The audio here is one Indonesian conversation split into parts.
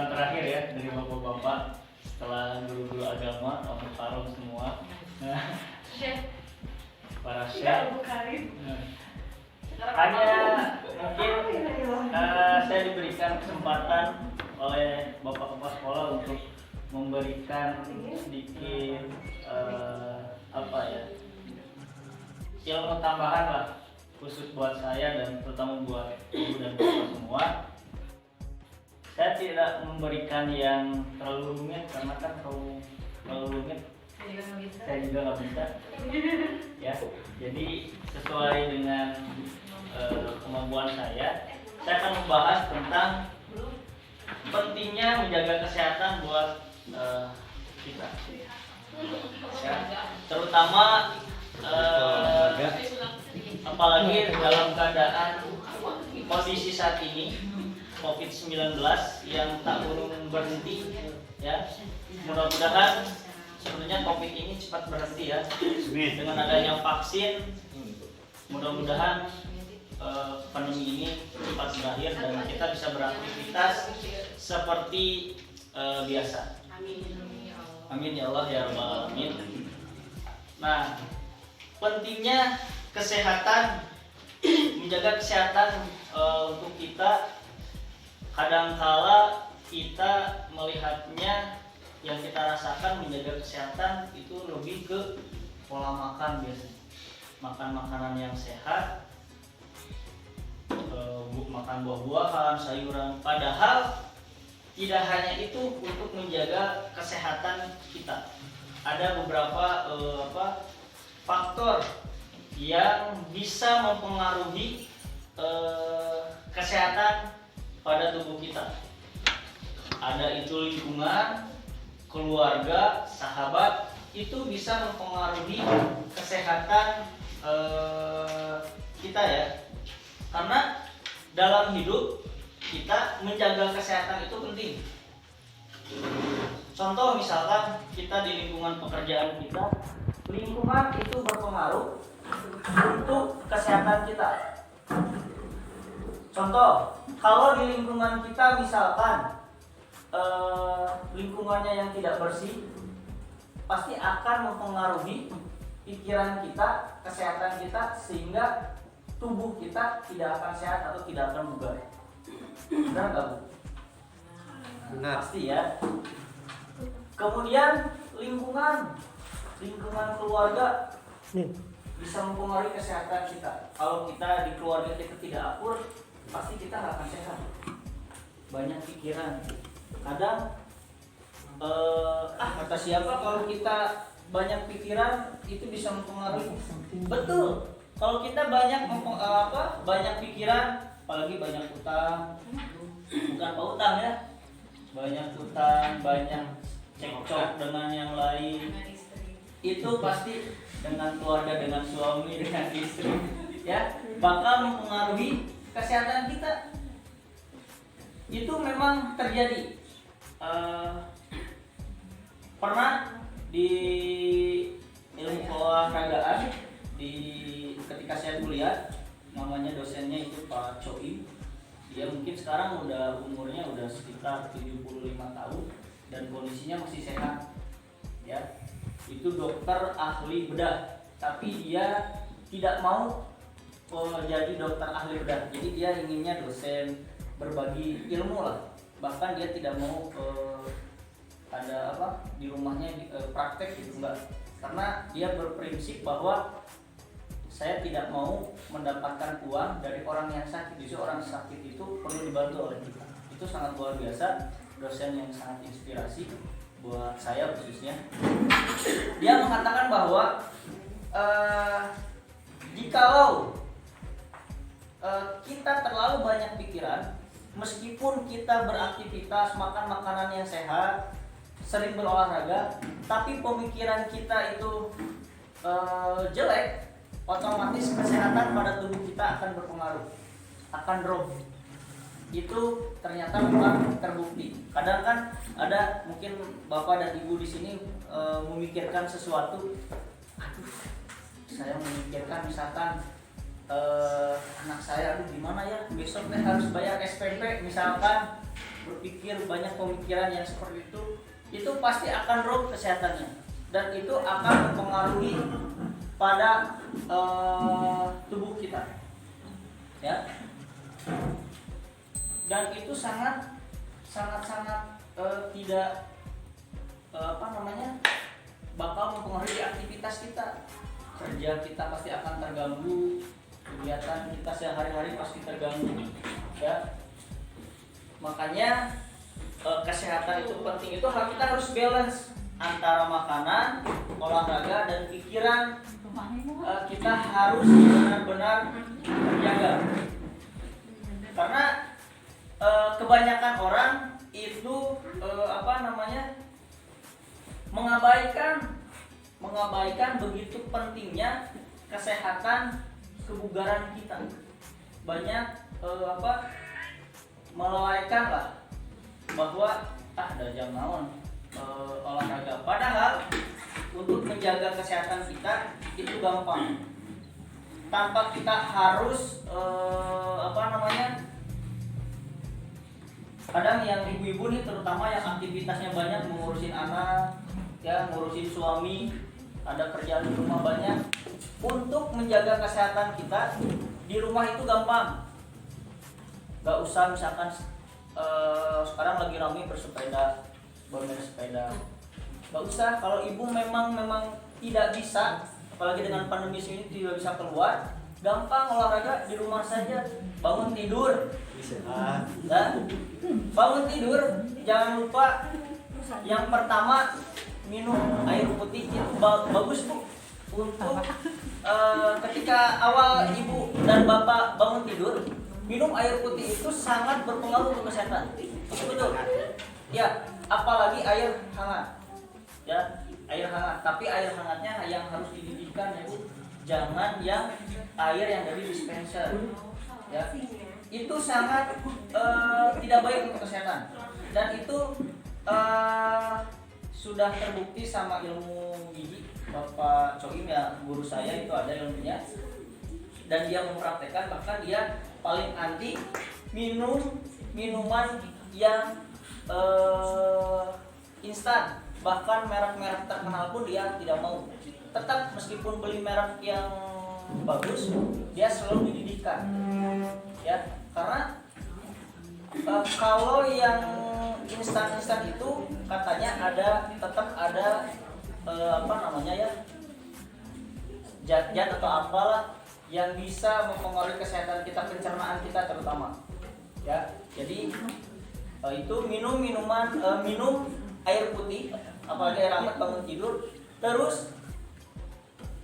pesan terakhir ya dari bapak-bapak setelah guru-guru agama, Al-Mukarram semua, para syekh. Hanya mungkin saya diberikan kesempatan oleh bapak kepala sekolah untuk memberikan sedikit ilmu tambahan lah, khusus buat saya dan terutama buat ibu dan bapak semua. Saya tidak memberikan yang terlalu rumit karena kan kalau terlalu rumit saya juga nggak bisa ya. Jadi sesuai dengan kemampuan saya akan membahas tentang pentingnya menjaga kesehatan buat kita ya, terutama apalagi dalam keadaan kondisi saat ini COVID-19 yang tak berhenti ya. Mudah-mudahan sebenarnya COVID ini cepat berhenti ya. Dengan adanya vaksin, mudah-mudahan pandemi ini cepat berakhir dan kita bisa beraktivitas seperti biasa. Amin ya Allah ya Rabbal Alamin. Nah, pentingnya kesehatan, menjaga kesehatan untuk kita. Kadangkala kita melihatnya yang kita rasakan menjaga kesehatan itu lebih ke pola makan biasanya. Makan makanan yang sehat, makan buah-buahan, sayuran. Padahal tidak hanya itu untuk menjaga kesehatan kita. Ada beberapa faktor yang bisa mempengaruhi kesehatan pada tubuh kita. Ada itu lingkungan, keluarga, sahabat, itu bisa mempengaruhi kesehatan kita ya. Karena dalam hidup kita menjaga kesehatan itu penting. Contoh misalkan kita di lingkungan pekerjaan kita, lingkungan itu berpengaruh untuk kesehatan kita. Contoh, kalau di lingkungan kita misalkan lingkungannya yang tidak bersih, pasti akan mempengaruhi pikiran kita, kesehatan kita, sehingga tubuh kita tidak akan sehat atau tidak akan bugar. Benar nggak Bu? Benar. Pasti ya. Kemudian lingkungan keluarga bisa mempengaruhi kesehatan kita. Kalau kita di keluarga kita tidak akur, pasti kita nggak akan sehat. Banyak pikiran. Kadang kata siapa kalau kita banyak pikiran itu bisa mempengaruhi. Betul. Kalau kita banyak pikiran, apalagi banyak utang, bukan utang ya, banyak utang, banyak cekcok dengan yang lain, itu pasti dengan keluarga, dengan suami, dengan istri, ya, bakal mempengaruhi kesehatan kita. Itu memang terjadi. Pernah di ilmu keolahragaan ketika saya kuliah, namanya dosennya itu Pak Choi. Dia mungkin sekarang umurnya udah sekitar 75 tahun dan kondisinya masih sehat. Ya. Itu dokter ahli bedah, tapi dia tidak mau jadi dokter ahli bedah. Jadi dia inginnya dosen, berbagi ilmu lah. Bahkan dia tidak mau di rumahnya praktek gitu, enggak. Karena dia berprinsip bahwa saya tidak mau mendapatkan uang dari orang yang sakit. Justru orang sakit itu perlu dibantu oleh kita. Itu sangat luar biasa, dosen yang sangat inspirasi buat saya khususnya. Dia mengatakan bahwa jikalau kita terlalu banyak pikiran, meskipun kita beraktivitas, makan makanan yang sehat, sering berolahraga, tapi pemikiran kita itu jelek, otomatis kesehatan pada tubuh kita akan berpengaruh, akan drop. Itu ternyata memang terbukti. Kadang kan ada mungkin bapak dan ibu di sini memikirkan sesuatu, saya memikirkan misalkan anak saya, gimana ya besok harus bayar SPP misalkan, berpikir banyak pemikiran yang seperti itu pasti akan drop kesehatannya, dan itu akan mempengaruhi pada tubuh kita, ya. Dan itu sangat tidak bakal mempengaruhi aktivitas kita. Kerja kita pasti akan terganggu, kegiatan kita sehari-hari pasti terganggu, ya. Makanya kesehatan itu penting. Itu kita harus balance antara makanan, olahraga, dan pikiran. Kita harus benar-benar menjaga, karena kebanyakan orang itu mengabaikan begitu pentingnya kesehatan kebugaran kita. Banyak melalaikan lah bahwa ada jam naon olahraga. Padahal untuk menjaga kesehatan kita itu gampang, tanpa kita harus kadang yang ibu-ibu nih, terutama yang aktivitasnya banyak, mengurusin anak, ya, ngurusin suami, ada kerjaan di rumah banyak. Untuk menjaga kesehatan kita di rumah itu gampang. Gak usah misalkan sekarang lagi ramai bersepeda, bersepeda. Gak usah. Kalau ibu memang tidak bisa, apalagi dengan pandemi ini tidak bisa keluar, gampang olahraga di rumah saja. Bangun tidur, bangun tidur, jangan lupa yang pertama minum air putih. Itu bagus Bu untuk ketika awal ibu dan bapak bangun tidur, minum air putih itu sangat berpengaruh untuk kesehatan. Betul ya, apalagi air hangat, ya, air hangat. Tapi air hangatnya yang harus dididihkan, ya Bu, jangan yang air yang dari dispenser, ya. Itu sangat tidak baik untuk kesehatan, dan itu sudah terbukti sama ilmu gizi. Bapak Coim, ya, guru saya itu ada ilmunya, dan dia mempraktekkan, bahkan dia paling anti minuman yang instan, bahkan merek-merek terkenal pun dia tidak mau. Tetap meskipun beli merek yang bagus, dia selalu dididihkan, ya, karena kalau yang instan itu katanya tetap ada zat atau apalah yang bisa mempengaruhi kesehatan kita, pencernaan kita terutama, ya. Jadi itu minum air putih, apalagi air hangat bangun tidur. Terus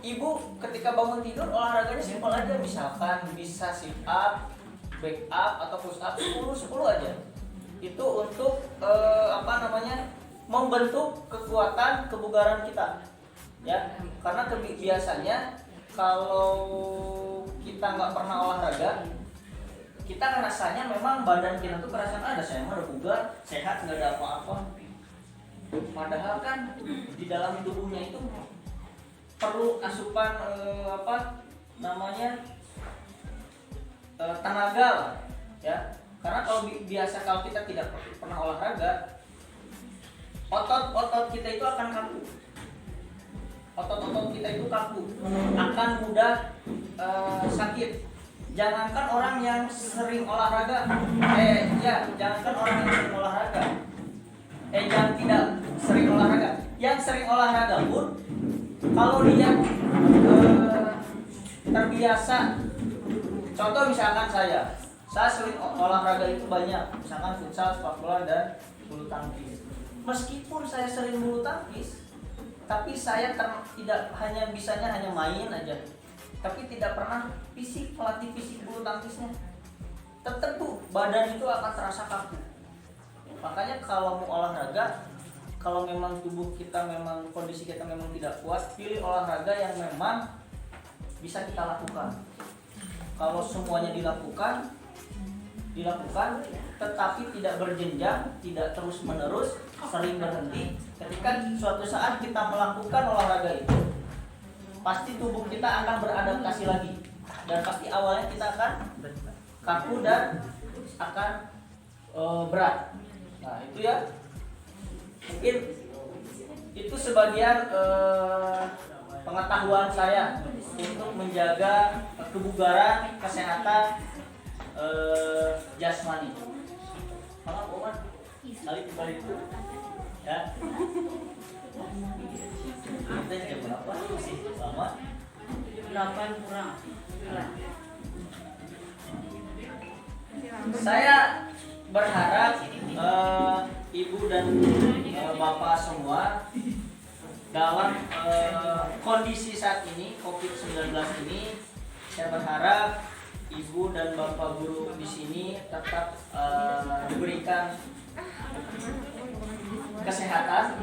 ibu ketika bangun tidur olahraganya simpel aja, misalkan bisa sit up, back up, atau push up 10 aja. Itu untuk membentuk kekuatan kebugaran kita, ya. Karena biasanya kalau kita nggak pernah olahraga, kita ngerasanya memang badan kita tuh kerasanya ada, saya mah udah bugar, sehat, nggak ada apa-apa. Padahal kan di dalam tubuhnya itu perlu asupan tenaga lah, ya. Karena kalau kita tidak pernah olahraga, otot kita itu akan kaku. Otot kita itu kaku, akan mudah sakit. Jangankan orang yang sering olahraga, jangankan orang yang sering olahraga, yang tidak sering olahraga, yang sering olahraga pun kalau dia terbiasa, contoh misalkan saya sering olahraga itu banyak, misalkan futsal, sepak bola, dan bulu tangkis. Meskipun saya sering bulu tangkis, tapi saya bisanya hanya main aja, tapi tidak pernah melatih fisik bulu tangkisnya. Tetap tuh badan itu akan terasa kaku. Makanya kalau mau olahraga, kalau memang tubuh kita, memang kondisi kita memang tidak kuat, pilih olahraga yang memang bisa kita lakukan. Kalau semuanya dilakukan, tetapi tidak berjenjang, tidak terus menerus, sering berhenti. Ketika suatu saat kita melakukan olahraga itu, pasti tubuh kita akan beradaptasi lagi, dan pasti awalnya kita akan kaku dan akan berat. Nah itu ya, mungkin itu sebagian pengetahuan saya untuk menjaga kebugaran, kesehatan jasmani. Maaf Oman, kali kembali itu ya. Kita jam berapa? Masih lama? 8 kurang. Saya berharap ibu dan bapak semua dalam kondisi saat ini COVID-19 ini, saya berharap ibu dan bapak guru di sini tetap diberikan kesehatan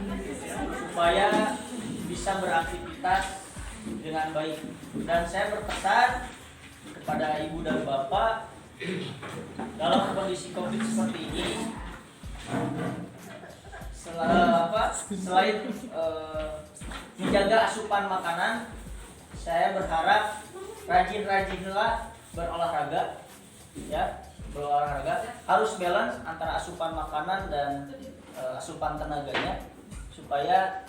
supaya bisa beraktivitas dengan baik. Dan saya berpesan kepada ibu dan bapak dalam kondisi COVID seperti ini, selain menjaga asupan makanan, saya berharap rajin-rajinlah berolahraga, ya, berolahraga harus balance antara asupan makanan dan asupan tenaganya supaya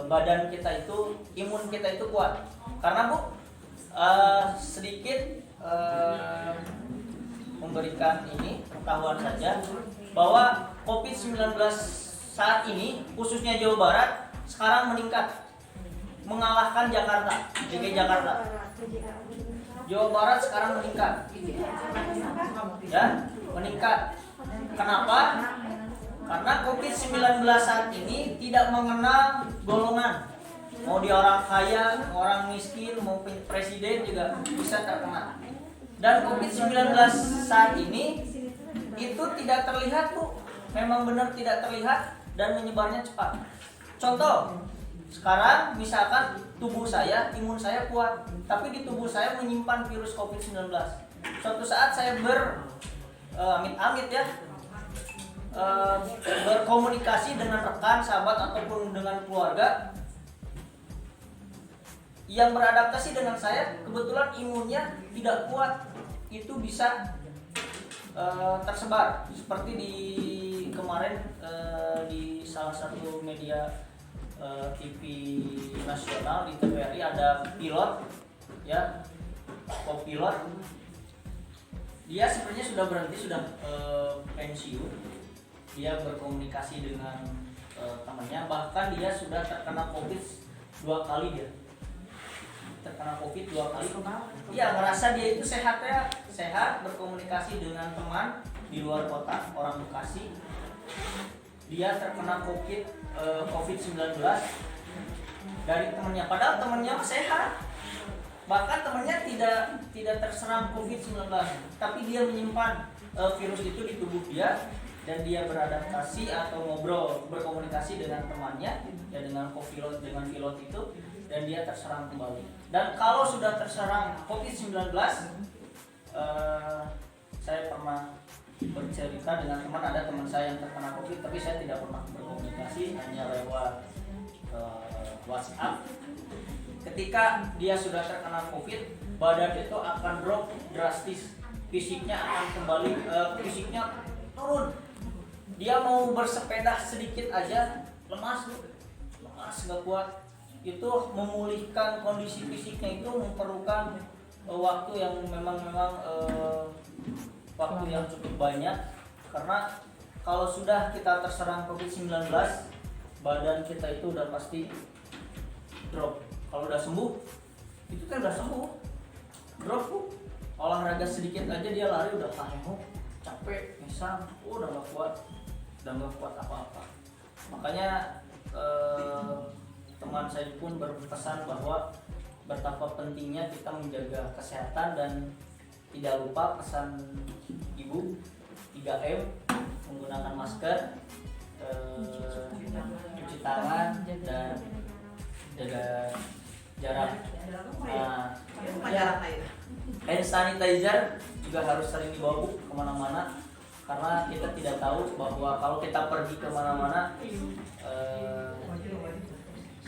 badan kita itu, imun kita itu kuat. Karena Bu, sedikit memberikan ini pengetahuan saja bahwa COVID-19 saat ini khususnya Jawa Barat sekarang meningkat, mengalahkan Jakarta, DKI Jakarta. Jawa Barat sekarang meningkat, ya, meningkat. Kenapa? Karena COVID-19 saat ini tidak mengenal golongan. Mau dia orang kaya, orang miskin, mau presiden juga bisa terkena. Dan COVID-19 saat ini itu tidak terlihat Bu, memang benar tidak terlihat dan menyebarnya cepat. Contoh, sekarang misalkan tubuh saya, imun saya kuat, tapi di tubuh saya menyimpan virus COVID-19. Suatu saat saya amit-amit ya, berkomunikasi dengan rekan, sahabat ataupun dengan keluarga yang beradaptasi dengan saya, kebetulan imunnya tidak kuat, itu bisa tersebar. Seperti di kemarin di salah satu media TV nasional di TVRI ada pilot, ya, co-pilot. Dia sebenarnya sudah berhenti, sudah pensiun. Dia berkomunikasi dengan temannya, bahkan dia sudah terkena COVID 2 kali dia. Terkena COVID 2 kali. Iya, merasa dia itu sehat ya, sehat, berkomunikasi dengan teman di luar kota, orang Bekasi. Dia terkena COVID-19 dari temannya, padahal temannya sehat. Bahkan temannya tidak terserang COVID-19, tapi dia menyimpan virus itu di tubuh dia dan dia beradaptasi atau ngobrol, berkomunikasi dengan temannya ya, dengan co-pilot, dengan pilot itu, dan dia terserang kembali. Dan kalau sudah terserang COVID-19, saya pernah bercerita dengan teman, ada teman saya yang terkena COVID, tapi saya tidak pernah berkomunikasi, hanya lewat WhatsApp. Ketika dia sudah terkena COVID, badan itu akan drop drastis, fisiknya akan kembali, fisiknya turun. Dia mau bersepeda sedikit aja lemas, nggak kuat. Itu memulihkan kondisi fisiknya itu memerlukan waktu yang memang waktu yang cukup banyak. Karena kalau sudah kita terserang COVID-19, badan kita itu udah pasti drop. Kalau udah sembuh, itu kan udah sembuh, drop Bu. Olahraga sedikit aja dia lari udah hahemo, capek, misal, udah gak kuat apa-apa. Makanya teman saya pun berpesan bahwa betapa pentingnya kita menjaga kesehatan dan tidak lupa pesan ibu 3M, menggunakan masker, cuci tangan, dan jaga jarak. Hand sanitizer juga harus sering dibawa kemana-mana, karena kita tidak tahu bahwa kalau kita pergi kemana-mana,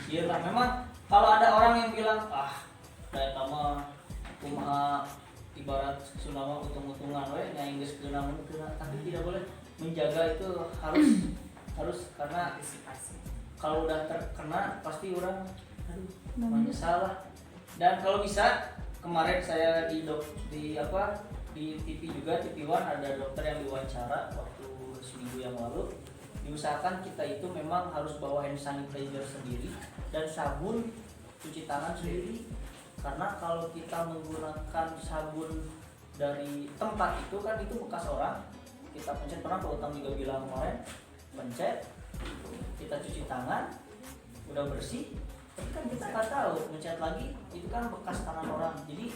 iyalah, memang kalau ada orang yang bilang kayak kamu kumaha ibarat Sundama utung-utungan we nya Inggris keuna, tapi tidak boleh. menjaga itu harus karena kalau udah terkena pasti orang menyesal lah. Dan kalau bisa kemarin saya di TV juga, TV One ada dokter yang diwawancara waktu seminggu yang lalu, diusahakan kita itu memang harus bawa hand sanitizer sendiri dan sabun cuci tangan sendiri. Karena kalau kita menggunakan sabun dari tempat itu kan itu bekas orang, kita pencet, pernah Pak Utang juga bilang kemarin, pencet, kita cuci tangan, udah bersih, tapi kan kita nggak tahu pencet lagi itu kan bekas tangan orang. Jadi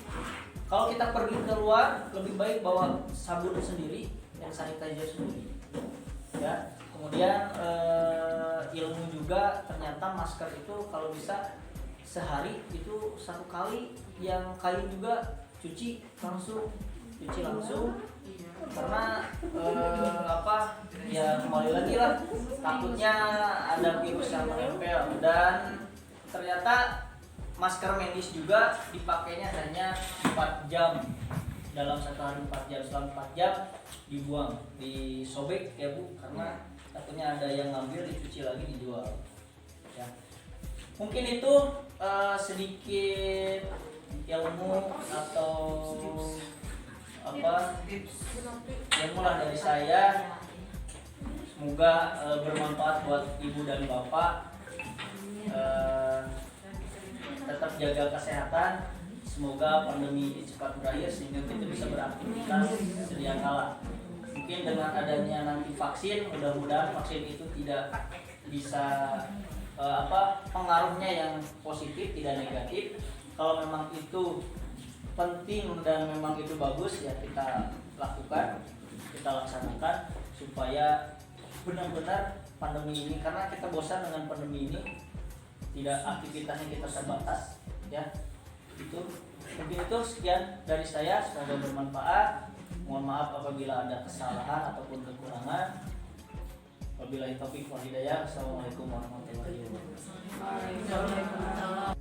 kalau kita pergi keluar lebih baik bawa sabun sendiri dan sanitizer sendiri ya. Kemudian ilmu juga ternyata masker itu kalau bisa sehari itu 1 kali, yang kain juga cuci langsung karena ya kembali lagi lah, takutnya ada virus yang menempel. Dan ternyata masker medis juga dipakainya hanya 4 jam, dalam 1 hari 4 jam, setelah 4 jam dibuang, disobek ya Bu, karena takutnya ada yang ngambil, dicuci lagi, dijual ya. Mungkin itu sedikit ilmu atau ilmu lah dari saya. Semoga bermanfaat buat ibu dan bapak. Tetap jaga kesehatan. Semoga pandemi ini cepat berakhir sehingga kita bisa beraktivitas sedia kala. Mungkin dengan adanya nanti vaksin, mudah-mudahan vaksin itu tidak bisa pengaruhnya yang positif, tidak negatif. Kalau memang itu penting dan memang itu bagus ya kita lakukan, kita laksanakan supaya benar-benar pandemi ini, karena kita bosan dengan pandemi ini, tidak aktivitasnya kita terbatas ya. Itu mungkin itu sekian dari saya, semoga bermanfaat. Mohon maaf apabila ada kesalahan ataupun kekurangan. Wabillahi taufiq wal hidayah. Assalamualaikum warahmatullahi wabarakatuh.